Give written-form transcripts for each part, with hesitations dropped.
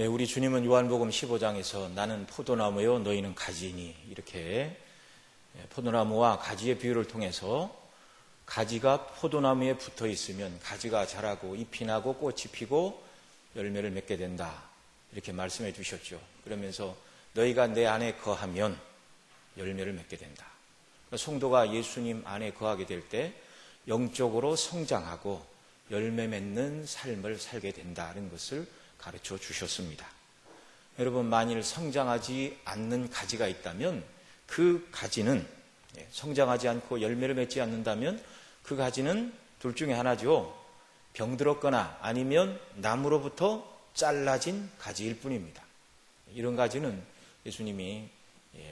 우리 주님은 요한복음 15장에서 나는 포도나무요 너희는 가지니 이렇게 포도나무와 가지의 비유를 통해서 가지가 포도나무에 붙어 있으면 가지가 자라고 잎이 나고 꽃이 피고 열매를 맺게 된다 이렇게 말씀해 주셨죠. 그러면서 너희가 내 안에 거하면 열매를 맺게 된다. 성도가 예수님 안에 거하게 될 때 영적으로 성장하고 열매 맺는 삶을 살게 된다는 것을 가르쳐 주셨습니다. 여러분, 만일 성장하지 않는 가지가 있다면 그 가지는 성장하지 않고 열매를 맺지 않는다면 그 가지는 둘 중에 하나죠. 병들었거나 아니면 나무로부터 잘라진 가지일 뿐입니다. 이런 가지는 예수님이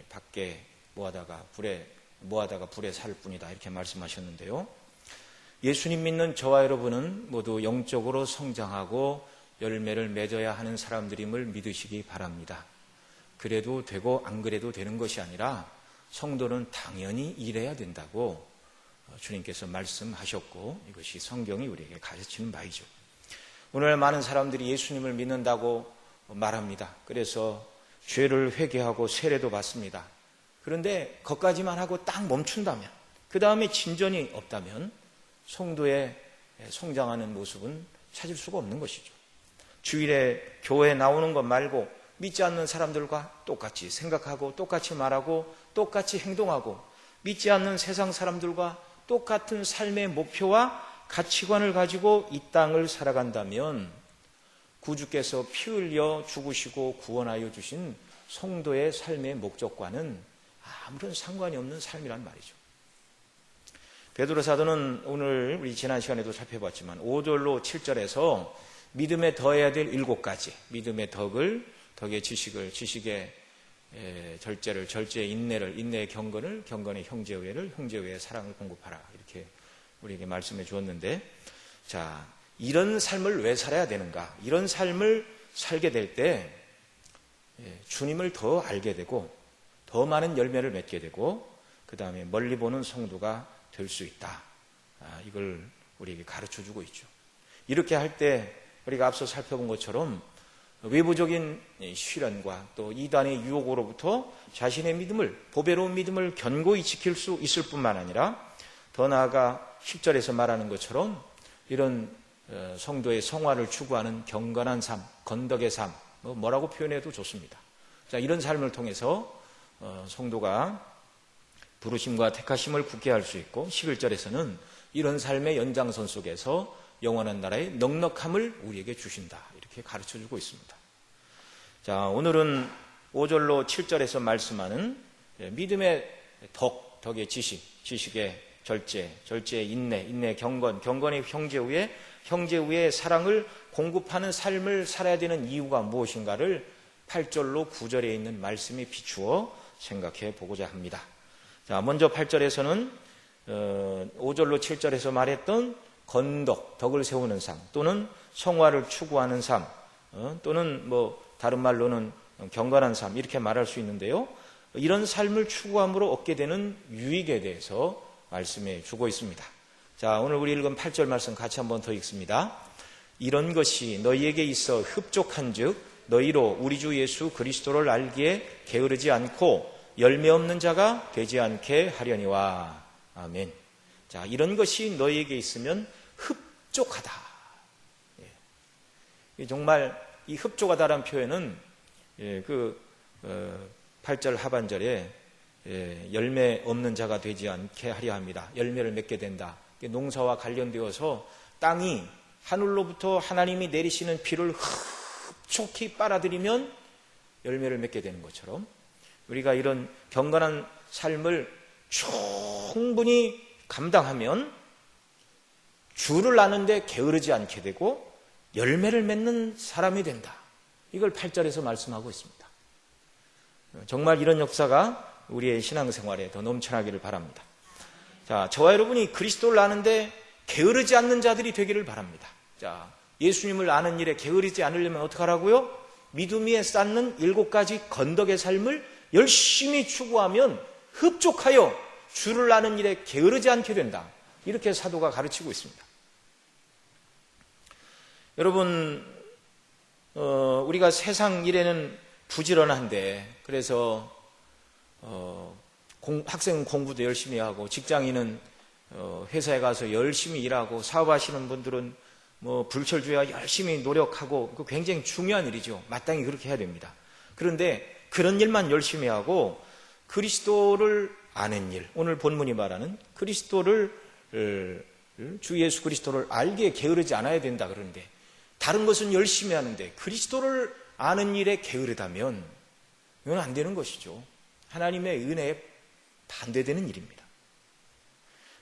밖에 모아다가 불에 살 뿐이다 이렇게 말씀하셨는데요. 예수님 믿는 저와 여러분은 모두 영적으로 성장하고 열매를 맺어야 하는 사람들임을 믿으시기 바랍니다. 그래도 되고 안 그래도 되는 것이 아니라 성도는 당연히 일해야 된다고 주님께서 말씀하셨고 이것이 성경이 우리에게 가르치는 바이죠. 오늘 많은 사람들이 예수님을 믿는다고 말합니다. 그래서 죄를 회개하고 세례도 받습니다. 그런데 그것까지만 하고 딱 멈춘다면, 그 다음에 진전이 없다면 성도의 성장하는 모습은 찾을 수가 없는 것이죠. 주일에 교회에 나오는 것 말고 믿지 않는 사람들과 똑같이 생각하고 똑같이 말하고 똑같이 행동하고 믿지 않는 세상 사람들과 똑같은 삶의 목표와 가치관을 가지고 이 땅을 살아간다면 구주께서 피 흘려 죽으시고 구원하여 주신 성도의 삶의 목적과는 아무런 상관이 없는 삶이란 말이죠. 베드로 사도는 오늘 우리 지난 시간에도 살펴봤지만 5절로 7절에서 믿음에 더해야 될 7가지, 믿음의 덕의 지식의 절제를, 절제의 인내를, 인내의 경건을, 경건의 형제의회를, 형제의회의 사랑을 공급하라 이렇게 우리에게 말씀해 주었는데, 자, 이런 삶을 왜 살아야 되는가? 이런 삶을 살게 될 때 주님을 더 알게 되고 더 많은 열매를 맺게 되고 그 다음에 멀리 보는 성도가 될 수 있다. 이걸 우리에게 가르쳐 주고 있죠. 이렇게 할 때 우리가 앞서 살펴본 것처럼 외부적인 시련과 또 이단의 유혹으로부터 자신의 믿음을, 보배로운 믿음을 견고히 지킬 수 있을 뿐만 아니라 더 나아가 10절에서 말하는 것처럼 이런 성도의 성화를 추구하는 경건한 삶, 건덕의 삶, 뭐라고 표현해도 좋습니다. 자, 이런 삶을 통해서 성도가 부르심과 택하심을 굳게 할 수 있고 11절에서는 이런 삶의 연장선 속에서 영원한 나라의 넉넉함을 우리에게 주신다 이렇게 가르쳐주고 있습니다. 자, 오늘은 5절로 7절에서 말씀하는 믿음의 덕의 지식의 절제, 절제의 인내, 인내의 경건, 경건의 형제우애, 형제우애의 사랑을 공급하는 삶을 살아야 되는 이유가 무엇인가를 8절로 9절에 있는 말씀에 비추어 생각해 보고자 합니다. 자, 먼저 8절에서는 5절로 7절에서 말했던 건덕, 덕을 세우는 삶, 또는 성화를 추구하는 삶, 또는 다른 말로는 경건한 삶 이렇게 말할 수 있는데요. 이런 삶을 추구함으로 얻게 되는 유익에 대해서 말씀해 주고 있습니다. 자, 오늘 우리 읽은 8절 말씀 같이 한번 더 읽습니다. 이런 것이 너희에게 있어 흡족한즉 너희로 우리 주 예수 그리스도를 알기에 게으르지 않고 열매 없는 자가 되지 않게 하려니와. 아멘. 자, 이런 것이 너희에게 있으면 흡족하다. 정말 이 흡족하다라는 표현은 8절 하반절에 열매 없는 자가 되지 않게 하려 합니다. 열매를 맺게 된다. 농사와 관련되어서 땅이 하늘로부터 하나님이 내리시는 비를 흡족히 빨아들이면 열매를 맺게 되는 것처럼 우리가 이런 경건한 삶을 충분히 감당하면 주를 아는데 게으르지 않게 되고 열매를 맺는 사람이 된다. 이걸 8절에서 말씀하고 있습니다. 정말 이런 역사가 우리의 신앙생활에 더 넘쳐나기를 바랍니다. 자, 저와 여러분이 그리스도를 아는데 게으르지 않는 자들이 되기를 바랍니다. 자, 예수님을 아는 일에 게으르지 않으려면 어떻게 하라고요? 믿음 위에 쌓는 7가지 건덕의 삶을 열심히 추구하면 흡족하여 주를 아는 일에 게으르지 않게 된다. 이렇게 사도가 가르치고 있습니다. 여러분, 우리가 세상 일에는 부지런한데, 그래서 학생은 공부도 열심히 하고, 직장인은 회사에 가서 열심히 일하고, 사업하시는 분들은 뭐 불철주야 열심히 노력하고, 그 굉장히 중요한 일이죠. 마땅히 그렇게 해야 됩니다. 그런데 그런 일만 열심히 하고 그리스도를 아는 일, 오늘 본문이 말하는 그리스도를, 주 예수 그리스도를 알기에 게으르지 않아야 된다 그러는데, 다른 것은 열심히 하는데 그리스도를 아는 일에 게으르다면 이건 안 되는 것이죠. 하나님의 은혜에 반대되는 일입니다.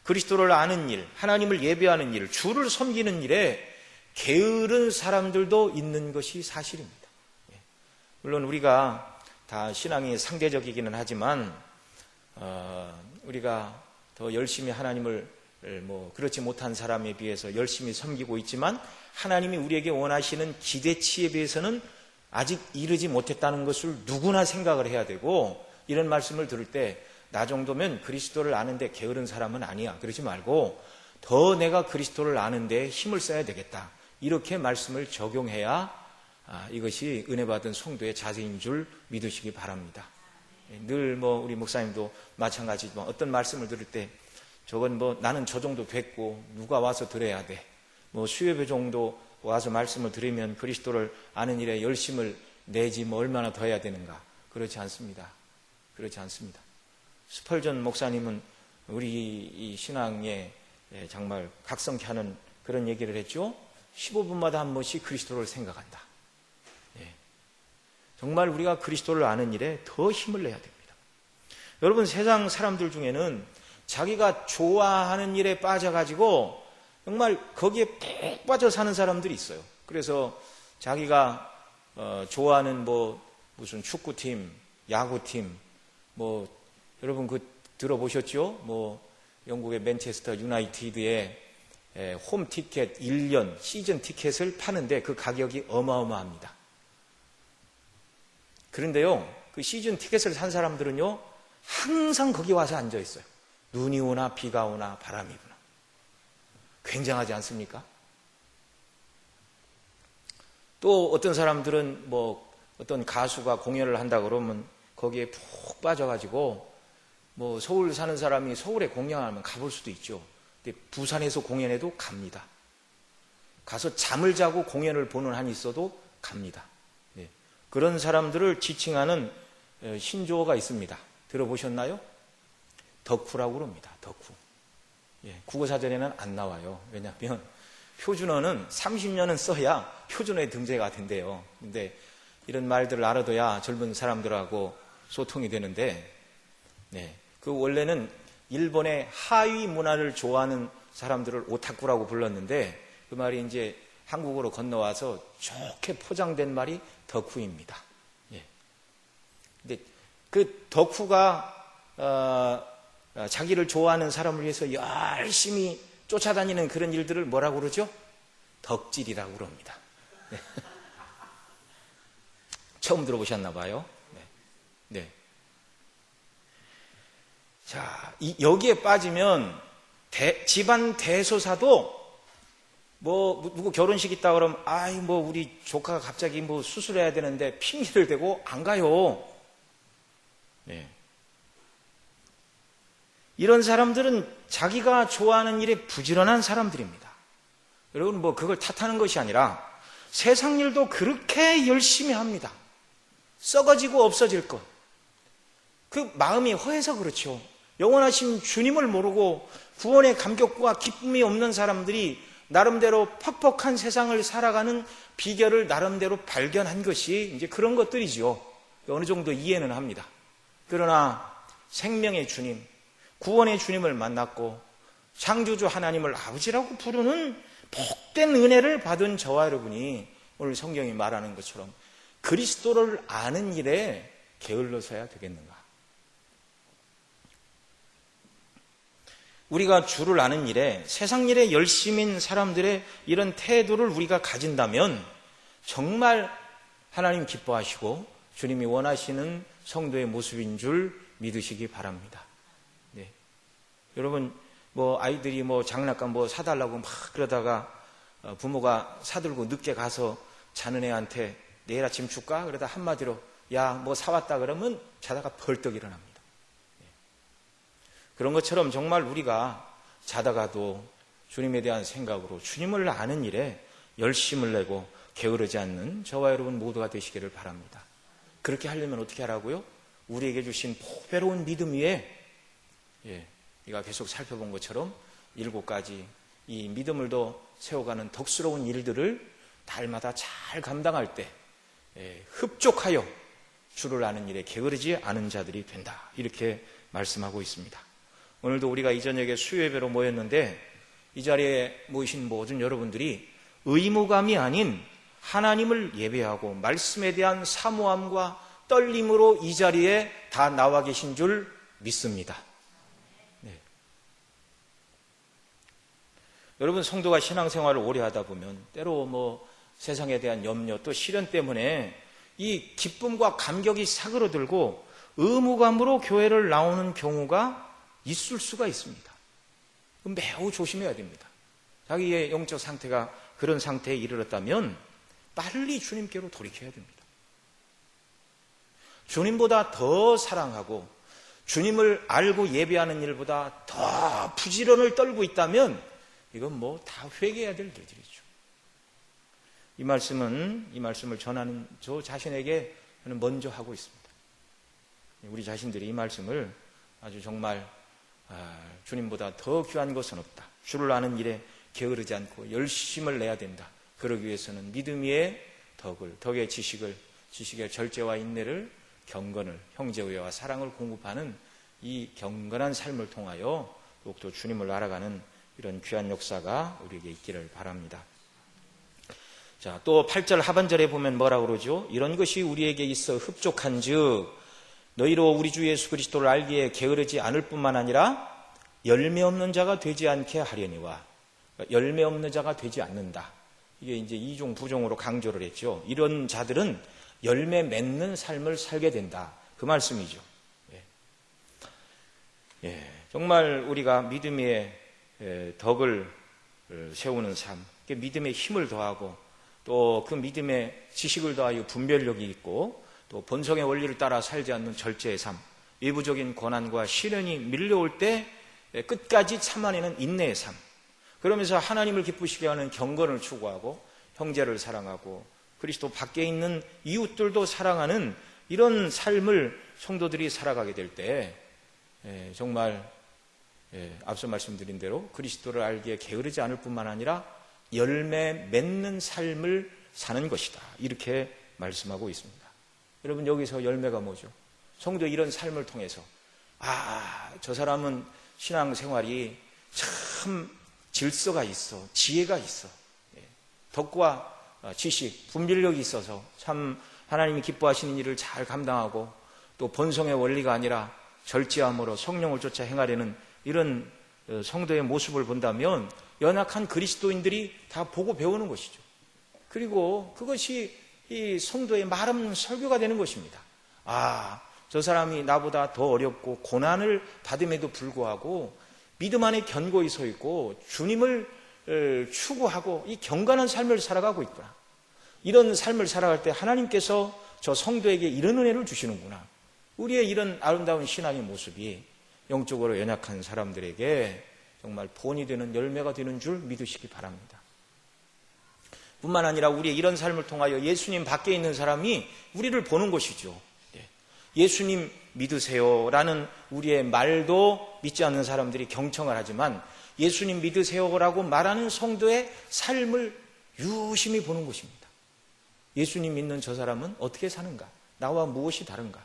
그리스도를 아는 일, 하나님을 예배하는 일, 주를 섬기는 일에 게으른 사람들도 있는 것이 사실입니다. 물론 우리가 다 신앙이 상대적이기는 하지만 우리가 더 열심히 하나님을 그렇지 못한 사람에 비해서 열심히 섬기고 있지만, 하나님이 우리에게 원하시는 기대치에 비해서는 아직 이르지 못했다는 것을 누구나 생각을 해야 되고, 이런 말씀을 들을 때 나 정도면 그리스도를 아는데 게으른 사람은 아니야, 그러지 말고 더 내가 그리스도를 아는데 힘을 써야 되겠다, 이렇게 말씀을 적용해야 이것이 은혜 받은 성도의 자세인 줄 믿으시기 바랍니다. 늘 우리 목사님도 마찬가지지만 어떤 말씀을 들을 때 저건 나는 저 정도 됐고 누가 와서 들어야 돼, 수요예배 정도 와서 말씀을 들으면 그리스도를 아는 일에 열심을 내지 얼마나 더 해야 되는가. 그렇지 않습니다. 그렇지 않습니다. 스펄전 목사님은 우리 이 신앙에 정말 각성케 하는 그런 얘기를 했죠. 15분마다 한 번씩 그리스도를 생각한다. 정말 우리가 그리스도를 아는 일에 더 힘을 내야 됩니다. 여러분, 세상 사람들 중에는 자기가 좋아하는 일에 빠져가지고 정말 거기에 푹 빠져 사는 사람들이 있어요. 그래서 자기가 좋아하는 무슨 축구팀, 야구팀, 여러분 들어보셨죠? 영국의 맨체스터 유나이티드의 홈 티켓 1년 시즌 티켓을 파는데 그 가격이 어마어마합니다. 그런데요, 그 시즌 티켓을 산 사람들은요, 항상 거기 와서 앉아 있어요. 눈이 오나 비가 오나 바람이 부나. 굉장하지 않습니까? 또 어떤 사람들은 어떤 가수가 공연을 한다 그러면 거기에 푹 빠져가지고 서울 사는 사람이 서울에 공연하면 가볼 수도 있죠. 근데 부산에서 공연해도 갑니다. 가서 잠을 자고 공연을 보는 한이 있어도 갑니다. 그런 사람들을 지칭하는 신조어가 있습니다. 들어보셨나요? 덕후라고 그럽니다. 덕후. 국어사전에는 안 나와요. 왜냐하면 표준어는 30년은 써야 표준어에 등재가 된대요. 근데 이런 말들을 알아둬야 젊은 사람들하고 소통이 되는데, 그 원래는 일본의 하위 문화를 좋아하는 사람들을 오타쿠라고 불렀는데, 그 말이 이제 한국으로 건너와서 좋게 포장된 말이 덕후입니다. 근데 그 덕후가 자기를 좋아하는 사람을 위해서 열심히 쫓아다니는 그런 일들을 뭐라고 그러죠? 덕질이라고 그럽니다. 처음 들어보셨나 봐요. 네. 자, 여기에 빠지면 집안 대소사도 누구 결혼식 있다 그러면 우리 조카가 갑자기 수술해야 되는데 핑계를 대고 안 가요. 이런 사람들은 자기가 좋아하는 일에 부지런한 사람들입니다. 여러분, 그걸 탓하는 것이 아니라 세상 일도 그렇게 열심히 합니다. 썩어지고 없어질 것. 그 마음이 허해서 그렇죠. 영원하신 주님을 모르고 구원의 감격과 기쁨이 없는 사람들이 나름대로 퍽퍽한 세상을 살아가는 비결을 나름대로 발견한 것이 이제 그런 것들이죠. 어느 정도 이해는 합니다. 그러나 생명의 주님, 구원의 주님을 만났고 창조주 하나님을 아버지라고 부르는 복된 은혜를 받은 저와 여러분이 오늘 성경이 말하는 것처럼 그리스도를 아는 일에 게을러서야 되겠는가? 우리가 주를 아는 일에, 세상 일에 열심인 사람들의 이런 태도를 우리가 가진다면 정말 하나님 기뻐하시고 주님이 원하시는 성도의 모습인 줄 믿으시기 바랍니다. 여러분, 아이들이 장난감 사달라고 막 그러다가 부모가 사들고 늦게 가서 자는 애한테 내일 아침 줄까? 그러다 한마디로 야, 뭐 사왔다 그러면 자다가 벌떡 일어납니다. 그런 것처럼 정말 우리가 자다가도 주님에 대한 생각으로 주님을 아는 일에 열심을 내고 게으르지 않는 저와 여러분 모두가 되시기를 바랍니다. 그렇게 하려면 어떻게 하라고요? 우리에게 주신 보배로운 믿음 위에 우리가 계속 살펴본 것처럼 7가지 이 믿음을 더 세워가는 덕스러운 일들을 달마다 잘 감당할 때 흡족하여 주를 아는 일에 게으르지 않은 자들이 된다. 이렇게 말씀하고 있습니다. 오늘도 우리가 이 저녁에 수요예배로 모였는데 이 자리에 모이신 모든 여러분들이 의무감이 아닌 하나님을 예배하고 말씀에 대한 사모함과 떨림으로 이 자리에 다 나와 계신 줄 믿습니다. 네. 여러분 성도가 신앙생활을 오래 하다 보면 때로 뭐 세상에 대한 염려 또 시련 때문에 이 기쁨과 감격이 사그러들고 의무감으로 교회를 나오는 경우가 있을 수가 있습니다. 매우 조심해야 됩니다. 자기의 영적 상태가 그런 상태에 이르렀다면 빨리 주님께로 돌이켜야 됩니다. 주님보다 더 사랑하고 주님을 알고 예배하는 일보다 더 부지런을 떨고 있다면 이건 뭐 다 회개해야 될 일들이죠. 이 말씀을 전하는 저 자신에게 저는 먼저 하고 있습니다. 우리 자신들이 이 말씀을 아주 정말 주님보다 더 귀한 것은 없다. 주를 아는 일에 게으르지 않고 열심을 내야 된다. 그러기 위해서는 믿음 위에 덕의 지식의 절제와 인내를, 경건을, 형제우애와 사랑을 공급하는 이 경건한 삶을 통하여 더욱더 주님을 알아가는 이런 귀한 역사가 우리에게 있기를 바랍니다. 자, 또 8절 하반절에 보면 뭐라고 그러죠? 이런 것이 우리에게 있어 흡족한즉 너희로 우리 주 예수 그리스도를 알기에 게으르지 않을 뿐만 아니라 열매 없는 자가 되지 않게 하려니와. 열매 없는 자가 되지 않는다. 이게 이제 이종 부종으로 강조를 했죠. 이런 자들은 열매 맺는 삶을 살게 된다. 그 말씀이죠. 정말 우리가 믿음의 덕을 세우는 삶, 믿음의 힘을 더하고 또 그 믿음의 지식을 더하여 분별력이 있고 또 본성의 원리를 따라 살지 않는 절제의 삶, 외부적인 고난과 시련이 밀려올 때 끝까지 참아내는 인내의 삶, 그러면서 하나님을 기쁘시게 하는 경건을 추구하고 형제를 사랑하고 그리스도 밖에 있는 이웃들도 사랑하는 이런 삶을 성도들이 살아가게 될 때 정말 앞서 말씀드린 대로 그리스도를 알기에 게으르지 않을 뿐만 아니라 열매 맺는 삶을 사는 것이다. 이렇게 말씀하고 있습니다. 여러분 여기서 열매가 뭐죠? 성도 이런 삶을 통해서 저 사람은 신앙생활이 참 질서가 있어, 지혜가 있어, 덕과 지식, 분별력이 있어서 참 하나님이 기뻐하시는 일을 잘 감당하고 또 본성의 원리가 아니라 절제함으로 성령을 쫓아 행하려는 이런 성도의 모습을 본다면 연약한 그리스도인들이 다 보고 배우는 것이죠. 그리고 그것이 이 성도의 말 없는 설교가 되는 것입니다. 저 사람이 나보다 더 어렵고 고난을 받음에도 불구하고 믿음 안에 견고히 서 있고 주님을 추구하고 이 경건한 삶을 살아가고 있구나. 이런 삶을 살아갈 때 하나님께서 저 성도에게 이런 은혜를 주시는구나. 우리의 이런 아름다운 신앙의 모습이 영적으로 연약한 사람들에게 정말 본이 되는 열매가 되는 줄 믿으시기 바랍니다. 뿐만 아니라 우리의 이런 삶을 통하여 예수님 밖에 있는 사람이 우리를 보는 것이죠. 예수님 믿으세요라는 우리의 말도 믿지 않는 사람들이 경청을 하지만 예수님 믿으세요라고 말하는 성도의 삶을 유심히 보는 것입니다. 예수님 믿는 저 사람은 어떻게 사는가? 나와 무엇이 다른가?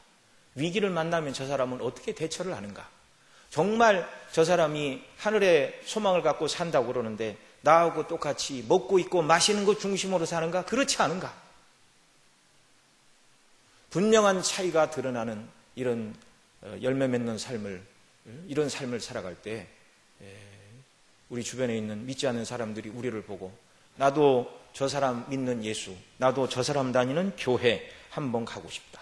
위기를 만나면 저 사람은 어떻게 대처를 하는가? 정말 저 사람이 하늘의 소망을 갖고 산다고 그러는데 나하고 똑같이 먹고 있고 마시는 것 중심으로 사는가? 그렇지 않은가? 분명한 차이가 드러나는 이런 열매 맺는 삶을, 이런 삶을 살아갈 때 우리 주변에 있는 믿지 않는 사람들이 우리를 보고 나도 저 사람 믿는 예수, 나도 저 사람 다니는 교회 한번 가고 싶다.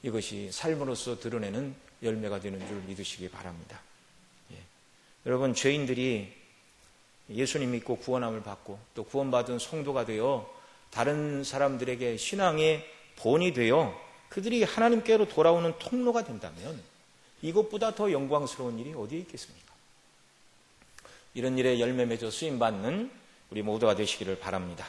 이것이 삶으로서 드러내는 열매가 되는 줄 믿으시기 바랍니다. 여러분, 죄인들이 예수님 믿고 구원함을 받고 또 구원받은 성도가 되어 다른 사람들에게 신앙의 본이 되어 그들이 하나님께로 돌아오는 통로가 된다면 이것보다 더 영광스러운 일이 어디에 있겠습니까? 이런 일에 열매 맺어 쓰임받는 우리 모두가 되시기를 바랍니다.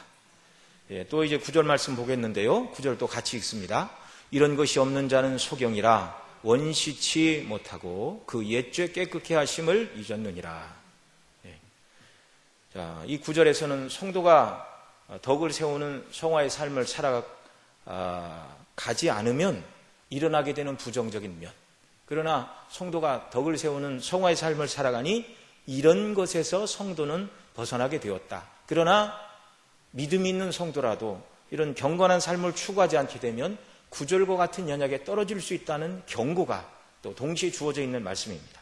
또 이제 9절 말씀 보겠는데요. 9절 또 같이 읽습니다. 이런 것이 없는 자는 소경이라 원시치 못하고 그 옛죄 깨끗게 하심을 잊었느니라. 자, 이 9절에서는 성도가 덕을 세우는 성화의 삶을 살아가지 않으면 일어나게 되는 부정적인 면, 그러나 성도가 덕을 세우는 성화의 삶을 살아가니 이런 것에서 성도는 벗어나게 되었다. 그러나 믿음이 있는 성도라도 이런 경건한 삶을 추구하지 않게 되면 구절과 같은 연약에 떨어질 수 있다는 경고가 또 동시에 주어져 있는 말씀입니다.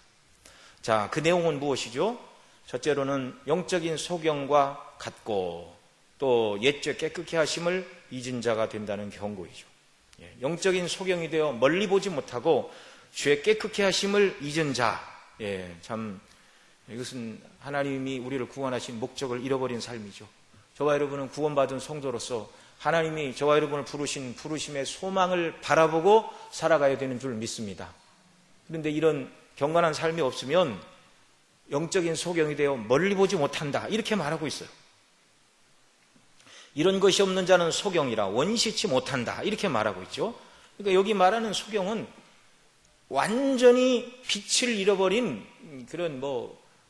자, 그 내용은 무엇이죠? 첫째로는 영적인 소경과 같고 또 옛죄 깨끗게 하심을 잊은 자가 된다는 경고이죠. 영적인 소경이 되어 멀리 보지 못하고 죄 깨끗게 하심을 잊은 자. 참 이것은 하나님이 우리를 구원하신 목적을 잃어버린 삶이죠. 저와 여러분은 구원받은 성도로서 하나님이 저와 여러분을 부르신 부르심의 소망을 바라보고 살아가야 되는 줄 믿습니다. 그런데 이런 경건한 삶이 없으면 영적인 소경이 되어 멀리 보지 못한다, 이렇게 말하고 있어요. 이런 것이 없는 자는 소경이라 원시치 못한다, 이렇게 말하고 있죠. 그러니까 여기 말하는 소경은 완전히 빛을 잃어버린 그런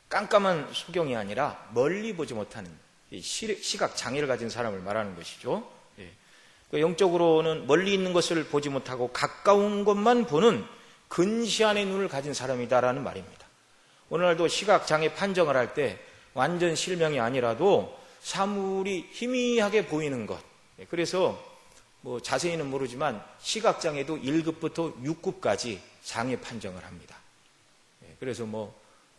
깜깜한 소경이 아니라 멀리 보지 못하는 시각 장애를 가진 사람을 말하는 것이죠. 영적으로는 멀리 있는 것을 보지 못하고 가까운 것만 보는 근시안의 눈을 가진 사람이다라는 말입니다. 오늘날도 시각 장애 판정을 할 때 완전 실명이 아니라도 사물이 희미하게 보이는 것, 그래서 자세히는 모르지만 시각 장애도 1급부터 6급까지 장애 판정을 합니다. 그래서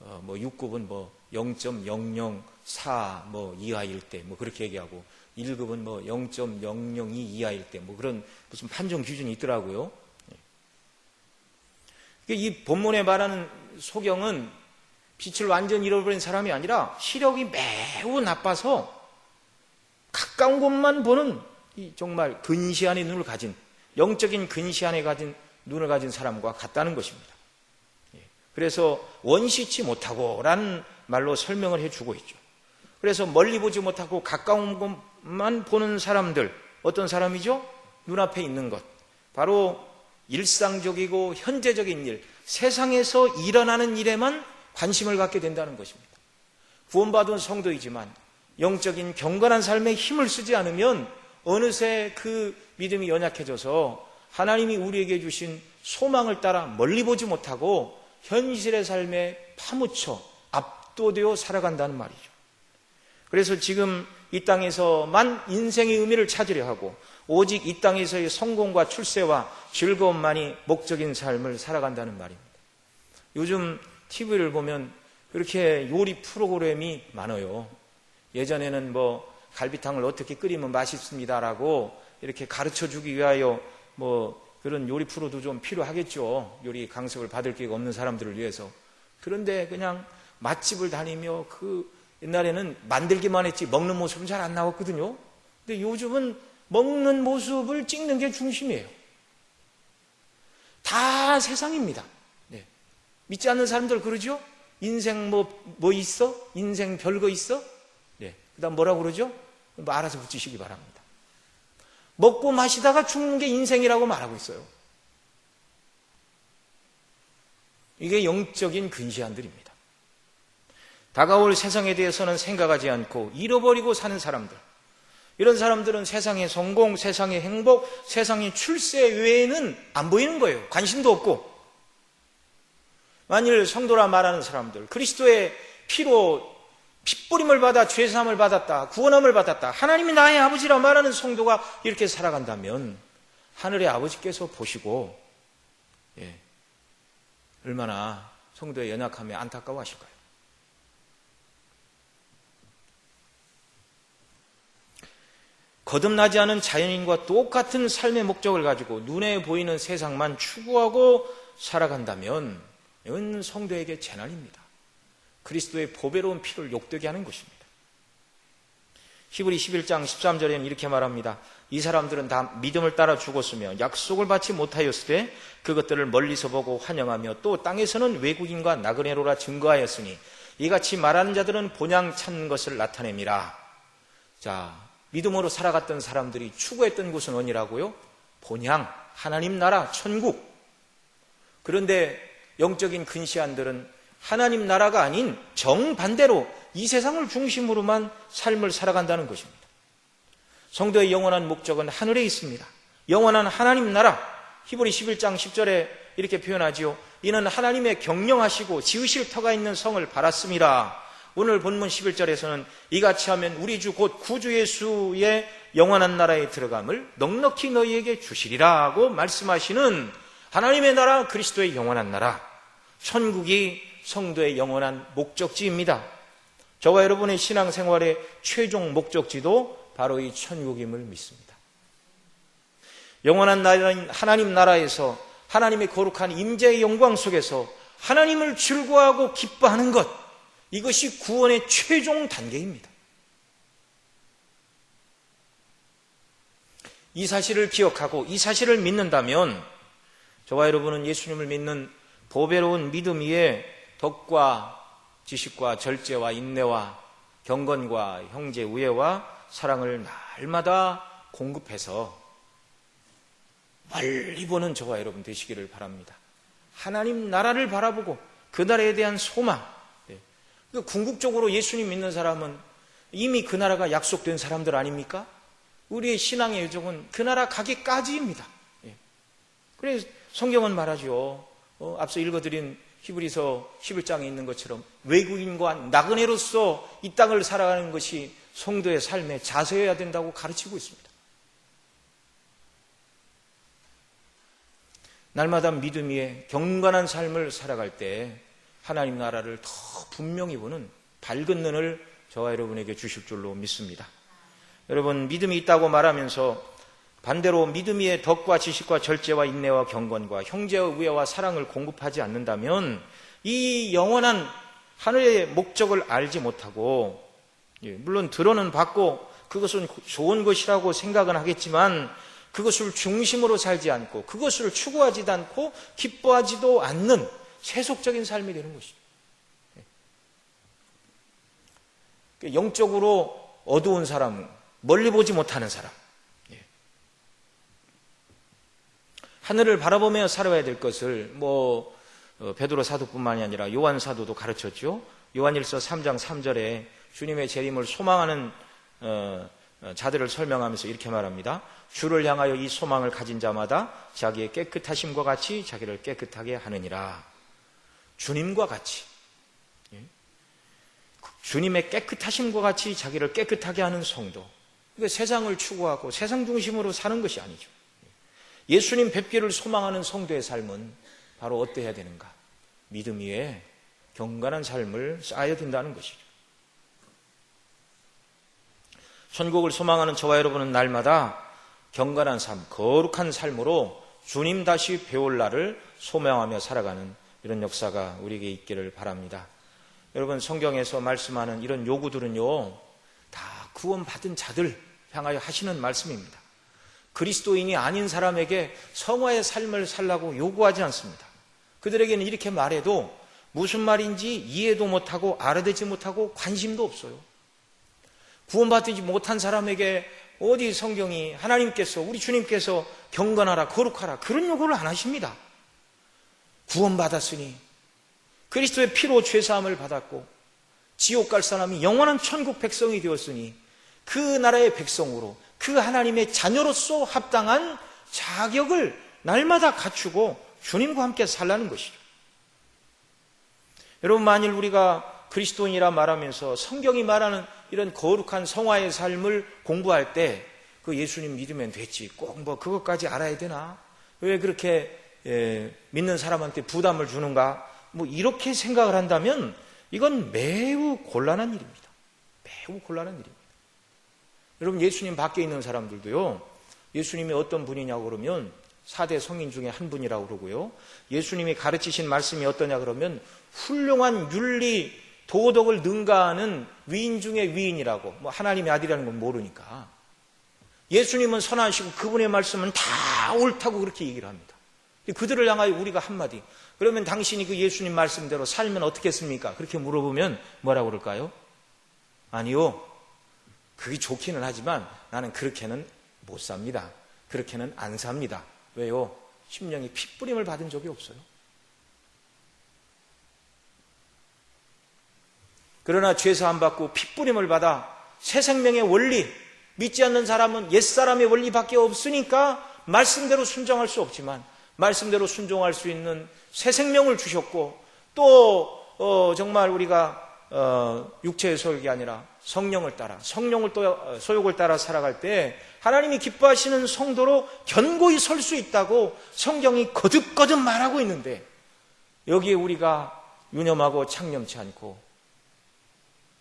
6급은 0.004 이하일 때 그렇게 얘기하고 1급은 0.002 이하일 때 그런 무슨 판정 기준이 있더라고요. 이 본문에 말하는 소경은 빛을 완전히 잃어버린 사람이 아니라 시력이 매우 나빠서 가까운 곳만 보는 정말 근시안의 눈을 가진, 영적인 근시안에 가진 눈을 가진 사람과 같다는 것입니다. 그래서 원시치 못하고 라는 말로 설명을 해주고 있죠. 그래서 멀리 보지 못하고 가까운 곳만 보는 사람들, 어떤 사람이죠? 눈앞에 있는 것, 바로 일상적이고 현재적인 일, 세상에서 일어나는 일에만 관심을 갖게 된다는 것입니다. 구원받은 성도이지만 영적인 경건한 삶에 힘을 쓰지 않으면 어느새 그 믿음이 연약해져서 하나님이 우리에게 주신 소망을 따라 멀리 보지 못하고 현실의 삶에 파묻혀 압도되어 살아간다는 말이죠. 그래서 지금 이 땅에서만 인생의 의미를 찾으려 하고 오직 이 땅에서의 성공과 출세와 즐거움만이 목적인 삶을 살아간다는 말입니다. 요즘 TV를 보면 그렇게 요리 프로그램이 많아요. 예전에는 갈비탕을 어떻게 끓이면 맛있습니다라고 이렇게 가르쳐 주기 위하여 그런 요리 프로도 좀 필요하겠죠. 요리 강습을 받을 기회가 없는 사람들을 위해서. 그런데 그냥 맛집을 다니며 옛날에는 만들기만 했지 먹는 모습은 잘 안 나왔거든요. 근데 요즘은 먹는 모습을 찍는 게 중심이에요. 다 세상입니다. 믿지 않는 사람들 그러죠? 인생 뭐 있어? 인생 별거 있어? 그 다음 뭐라고 그러죠? 알아서 붙이시기 바랍니다. 먹고 마시다가 죽는 게 인생이라고 말하고 있어요. 이게 영적인 근시안들입니다. 다가올 세상에 대해서는 생각하지 않고 잃어버리고 사는 사람들, 이런 사람들은 세상의 성공, 세상의 행복, 세상의 출세 외에는 안 보이는 거예요. 관심도 없고. 만일 성도라 말하는 사람들, 그리스도의 피로 핏부림을 받아 죄사함을 받았다, 구원함을 받았다, 하나님이 나의 아버지라 말하는 성도가 이렇게 살아간다면 하늘의 아버지께서 보시고 얼마나 성도의 연약함에 안타까워하실까요? 거듭나지 않은 자연인과 똑같은 삶의 목적을 가지고 눈에 보이는 세상만 추구하고 살아간다면 이건 성도에게 재난입니다. 그리스도의 보배로운 피를 욕되게 하는 것입니다. 히브리 11장 13절에는 이렇게 말합니다. 이 사람들은 다 믿음을 따라 죽었으며 약속을 받지 못하였을 때 그것들을 멀리서 보고 환영하며 또 땅에서는 외국인과 나그네로라 증거하였으니 이같이 말하는 자들은 본향 찾는 것을 나타냅니다. 자, 믿음으로 살아갔던 사람들이 추구했던 곳은 어디라고요? 본향, 하나님 나라, 천국. 그런데 영적인 근시안들은 하나님 나라가 아닌 정반대로 이 세상을 중심으로만 삶을 살아간다는 것입니다. 성도의 영원한 목적은 하늘에 있습니다. 영원한 하나님 나라, 히브리 11장 10절에 이렇게 표현하지요. 이는 하나님의 경영하시고 지으실 터가 있는 성을 바랐습니다. 오늘 본문 11절에서는 이같이 하면 우리 주 곧 구주 예수의 영원한 나라에 들어감을 넉넉히 너희에게 주시리라 고 말씀하시는 하나님의 나라, 그리스도의 영원한 나라, 천국이 성도의 영원한 목적지입니다. 저와 여러분의 신앙생활의 최종 목적지도 바로 이 천국임을 믿습니다. 영원한 나라인 하나님 나라에서 하나님의 거룩한 임재의 영광 속에서 하나님을 즐거워하고 기뻐하는 것, 이것이 구원의 최종 단계입니다. 이 사실을 기억하고 이 사실을 믿는다면 저와 여러분은 예수님을 믿는 보배로운 믿음 위에 덕과 지식과 절제와 인내와 경건과 형제 우애와 사랑을 날마다 공급해서 멀리 보는 저와 여러분 되시기를 바랍니다. 하나님 나라를 바라보고 그 나라에 대한 소망. 궁극적으로 예수님 믿는 사람은 이미 그 나라가 약속된 사람들 아닙니까? 우리의 신앙의 여정은 그 나라 가기까지입니다. 그래서 성경은 말하죠. 앞서 읽어드린 히브리서 11장에 있는 것처럼 외국인과 나그네로서 이 땅을 살아가는 것이 성도의 삶의 자세여야 된다고 가르치고 있습니다. 날마다 믿음 위에 경건한 삶을 살아갈 때 하나님 나라를 더 분명히 보는 밝은 눈을 저와 여러분에게 주실 줄로 믿습니다. 여러분, 믿음이 있다고 말하면서 반대로 믿음 위에 덕과 지식과 절제와 인내와 경건과 형제의 우애와 사랑을 공급하지 않는다면 이 영원한 하늘의 목적을 알지 못하고, 물론 들어는 받고 그것은 좋은 것이라고 생각은 하겠지만 그것을 중심으로 살지 않고 그것을 추구하지도 않고 기뻐하지도 않는 세속적인 삶이 되는 것이죠. 영적으로 어두운 사람, 멀리 보지 못하는 사람, 하늘을 바라보며 살아야 될 것을 베드로 사도뿐만이 아니라 요한 사도도 가르쳤죠. 요한일서 3장 3절에 주님의 재림을 소망하는 자들을 설명하면서 이렇게 말합니다. 주를 향하여 이 소망을 가진 자마다 자기의 깨끗하심과 같이 자기를 깨끗하게 하느니라. 주님과 같이, 주님의 깨끗하심과 같이 자기를 깨끗하게 하는 성도. 이게 세상을 추구하고 세상 중심으로 사는 것이 아니죠. 예수님 뵙기를 소망하는 성도의 삶은 바로 어때야 되는가? 믿음 위에 경건한 삶을 쌓아야 된다는 것이죠. 천국을 소망하는 저와 여러분은 날마다 경건한 삶, 거룩한 삶으로 주님 다시 배울 날을 소망하며 살아가는 이런 역사가 우리에게 있기를 바랍니다. 여러분, 성경에서 말씀하는 이런 요구들은요, 다 구원받은 자들 향하여 하시는 말씀입니다. 그리스도인이 아닌 사람에게 성화의 삶을 살라고 요구하지 않습니다. 그들에게는 이렇게 말해도 무슨 말인지 이해도 못하고 알아듣지 못하고 관심도 없어요. 구원받지 못한 사람에게 어디 성경이 하나님께서, 우리 주님께서 경건하라, 거룩하라, 그런 요구를 안 하십니다. 구원받았으니 그리스도의 피로 죄사함을 받았고 지옥 갈 사람이 영원한 천국 백성이 되었으니 그 나라의 백성으로 그 하나님의 자녀로서 합당한 자격을 날마다 갖추고 주님과 함께 살라는 것이죠. 여러분, 만일 우리가 그리스도인이라 말하면서 성경이 말하는 이런 거룩한 성화의 삶을 공부할 때 그 예수님 믿으면 됐지, 꼭 그것까지 알아야 되나? 왜 그렇게 믿는 사람한테 부담을 주는가? 이렇게 생각을 한다면 이건 매우 곤란한 일입니다. 매우 곤란한 일입니다. 여러분, 예수님 밖에 있는 사람들도요, 예수님이 어떤 분이냐고 그러면 4대 성인 중에 한 분이라고 그러고요, 예수님이 가르치신 말씀이 어떠냐 그러면 훌륭한 윤리 도덕을 능가하는 위인 중에 위인이라고, 뭐 하나님의 아들이라는 건 모르니까. 예수님은 선하시고 그분의 말씀은 다 옳다고 그렇게 얘기를 합니다. 그들을 향하여 우리가 한마디, 그러면 당신이 그 예수님 말씀대로 살면 어떻겠습니까? 그렇게 물어보면 뭐라고 그럴까요? 아니요, 그게 좋기는 하지만 나는 그렇게는 못 삽니다. 그렇게는 안 삽니다. 왜요? 심령이 핏부림을 받은 적이 없어요. 그러나 죄사함 받고 핏부림을 받아 새 생명의 원리, 믿지 않는 사람은 옛사람의 원리밖에 없으니까 말씀대로 순종할 수 없지만 말씀대로 순종할 수 있는 새 생명을 주셨고, 또 정말 우리가 육체의 소욕이 아니라 성령을 따라, 성령을 또 소욕을 따라 살아갈 때 하나님이 기뻐하시는 성도로 견고히 설 수 있다고 성경이 거듭거듭 말하고 있는데, 여기에 우리가 유념하고 창념치 않고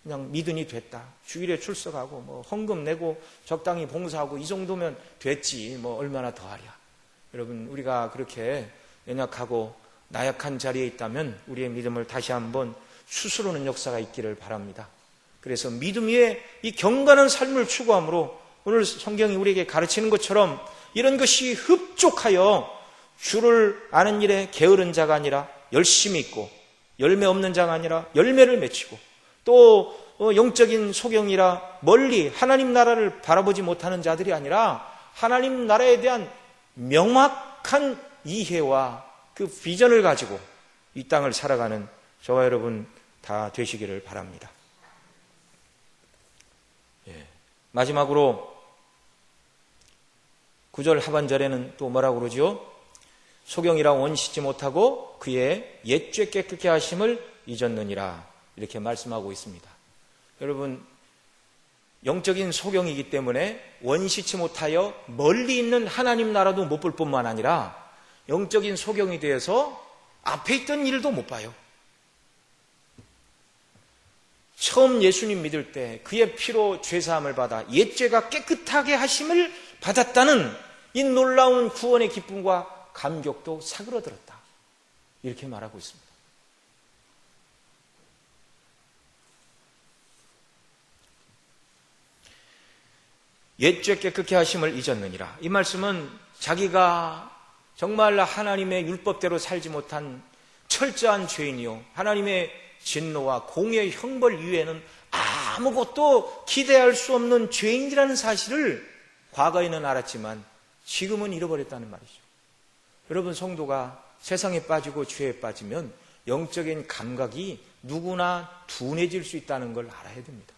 그냥 믿으니 됐다, 주일에 출석하고 뭐 헌금 내고 적당히 봉사하고 이 정도면 됐지 뭐 얼마나 더 하랴. 여러분, 우리가 그렇게 연약하고 나약한 자리에 있다면 우리의 믿음을 다시 한번 수스로는 역사가 있기를 바랍니다. 그래서 믿음 위에 이 경건한 삶을 추구함으로 오늘 성경이 우리에게 가르치는 것처럼 이런 것이 흡족하여 주를 아는 일에 게으른 자가 아니라 열심히 있고, 열매 없는 자가 아니라 열매를 맺히고, 또 영적인 소경이라 멀리 하나님 나라를 바라보지 못하는 자들이 아니라 하나님 나라에 대한 명확한 이해와 그 비전을 가지고 이 땅을 살아가는 저와 여러분 다 되시기를 바랍니다. 마지막으로 9절 하반절에는 또 뭐라고 그러죠? 소경이라 원시지 못하고 그의 옛죄 깨끗게 하심을 잊었느니라, 이렇게 말씀하고 있습니다. 여러분, 영적인 소경이기 때문에 원시치 못하여 멀리 있는 하나님 나라도 못 볼 뿐만 아니라 영적인 소경이 되어서 앞에 있던 일도 못 봐요. 처음 예수님 믿을 때 그의 피로 죄사함을 받아 옛죄가 깨끗하게 하심을 받았다는 이 놀라운 구원의 기쁨과 감격도 사그러들었다, 이렇게 말하고 있습니다. 옛죄 깨끗게 하심을 잊었느니라. 이 말씀은 자기가 정말 하나님의 율법대로 살지 못한 철저한 죄인이요, 하나님의 진노와 공의 형벌 이외에는 아무것도 기대할 수 없는 죄인이라는 사실을 과거에는 알았지만 지금은 잃어버렸다는 말이죠. 여러분, 성도가 세상에 빠지고 죄에 빠지면 영적인 감각이 누구나 둔해질 수 있다는 걸 알아야 됩니다.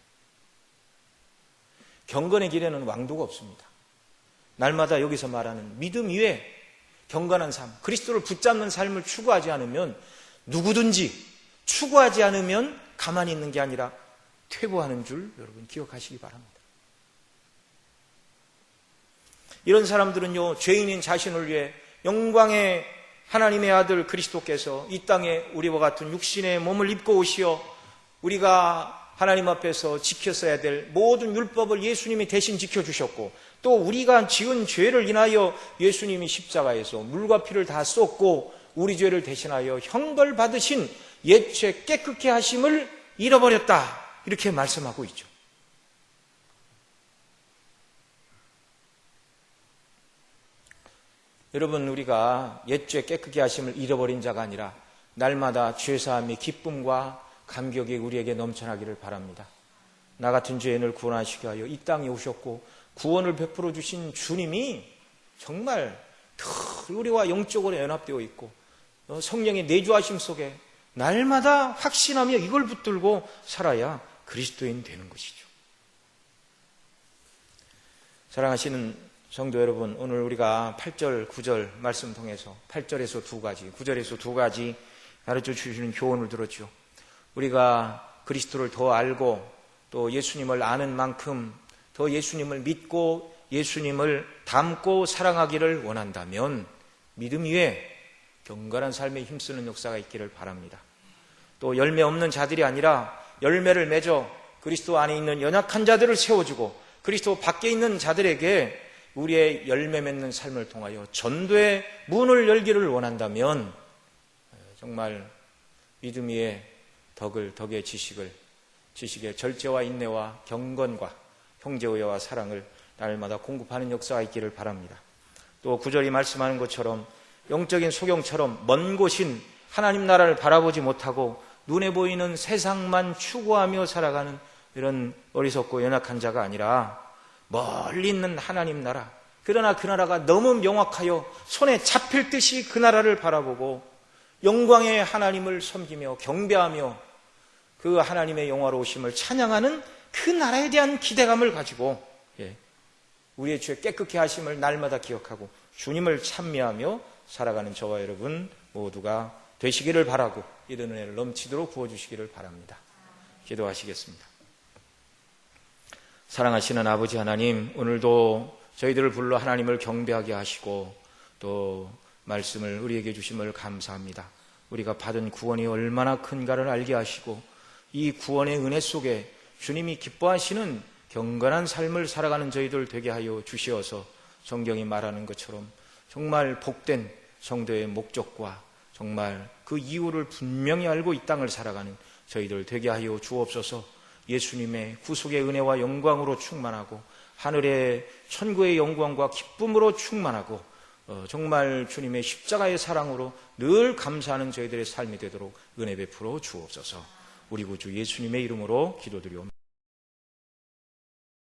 경건의 길에는 왕도가 없습니다. 날마다 여기서 말하는 믿음 위에 경건한 삶, 그리스도를 붙잡는 삶을 추구하지 않으면, 누구든지 추구하지 않으면 가만히 있는 게 아니라 퇴보하는 줄 여러분 기억하시기 바랍니다. 이런 사람들은요, 죄인인 자신을 위해 영광의 하나님의 아들 그리스도께서 이 땅에 우리와 같은 육신의 몸을 입고 오시어 우리가 하나님 앞에서 지켰어야 될 모든 율법을 예수님이 대신 지켜주셨고, 또 우리가 지은 죄를 인하여 예수님이 십자가에서 물과 피를 다 쏟고 우리 죄를 대신하여 형벌 받으신 옛죄 깨끗게 하심을 잃어버렸다, 이렇게 말씀하고 있죠. 여러분, 우리가 옛죄 깨끗게 하심을 잃어버린 자가 아니라 날마다 죄사함의 기쁨과 감격이 우리에게 넘쳐나기를 바랍니다. 나 같은 죄인을 구원하시기 위하여 이 땅에 오셨고 구원을 베풀어 주신 주님이 정말 늘 우리와 영적으로 연합되어 있고 성령의 내주하심 속에 날마다 확신하며 이걸 붙들고 살아야 그리스도인 되는 것이죠. 사랑하시는 성도 여러분, 오늘 우리가 8절, 9절 말씀 통해서 8절에서 두 가지, 9절에서 두 가지 가르쳐 주시는 교훈을 들었죠. 우리가 그리스도를 더 알고 또 예수님을 아는 만큼 더 예수님을 믿고 예수님을 닮고 사랑하기를 원한다면 믿음 위에 경건한 삶에 힘쓰는 역사가 있기를 바랍니다. 또 열매 없는 자들이 아니라 열매를 맺어 그리스도 안에 있는 연약한 자들을 세워주고 그리스도 밖에 있는 자들에게 우리의 열매 맺는 삶을 통하여 전도의 문을 열기를 원한다면 정말 믿음 위에 덕의 지식의 절제와 인내와 경건과 형제우애와 사랑을 날마다 공급하는 역사가 있기를 바랍니다. 또 구절이 말씀하는 것처럼 영적인 소경처럼 먼 곳인 하나님 나라를 바라보지 못하고 눈에 보이는 세상만 추구하며 살아가는 이런 어리석고 연약한 자가 아니라 멀리 있는 하나님 나라, 그러나 그 나라가 너무 명확하여 손에 잡힐 듯이 그 나라를 바라보고 영광의 하나님을 섬기며 경배하며 그 하나님의 영화로우심을 찬양하는 그 나라에 대한 기대감을 가지고 우리의 죄 깨끗게 하심을 날마다 기억하고 주님을 찬미하며 살아가는 저와 여러분 모두가 되시기를 바라고 이런 은혜를 넘치도록 부어주시기를 바랍니다. 기도하시겠습니다. 사랑하시는 아버지 하나님, 오늘도 저희들을 불러 하나님을 경배하게 하시고 또 말씀을 우리에게 주심을 감사합니다. 우리가 받은 구원이 얼마나 큰가를 알게 하시고 이 구원의 은혜 속에 주님이 기뻐하시는 경건한 삶을 살아가는 저희들 되게 하여 주시어서 성경이 말하는 것처럼 정말 복된 성도의 목적과 정말 그 이유를 분명히 알고 이 땅을 살아가는 저희들 되게 하여 주옵소서. 예수님의 구속의 은혜와 영광으로 충만하고 하늘의 천국의 영광과 기쁨으로 충만하고 정말 주님의 십자가의 사랑으로 늘 감사하는 저희들의 삶이 되도록 은혜 베풀어 주옵소서. 우리 구주 예수님의 이름으로 기도드리옵니다.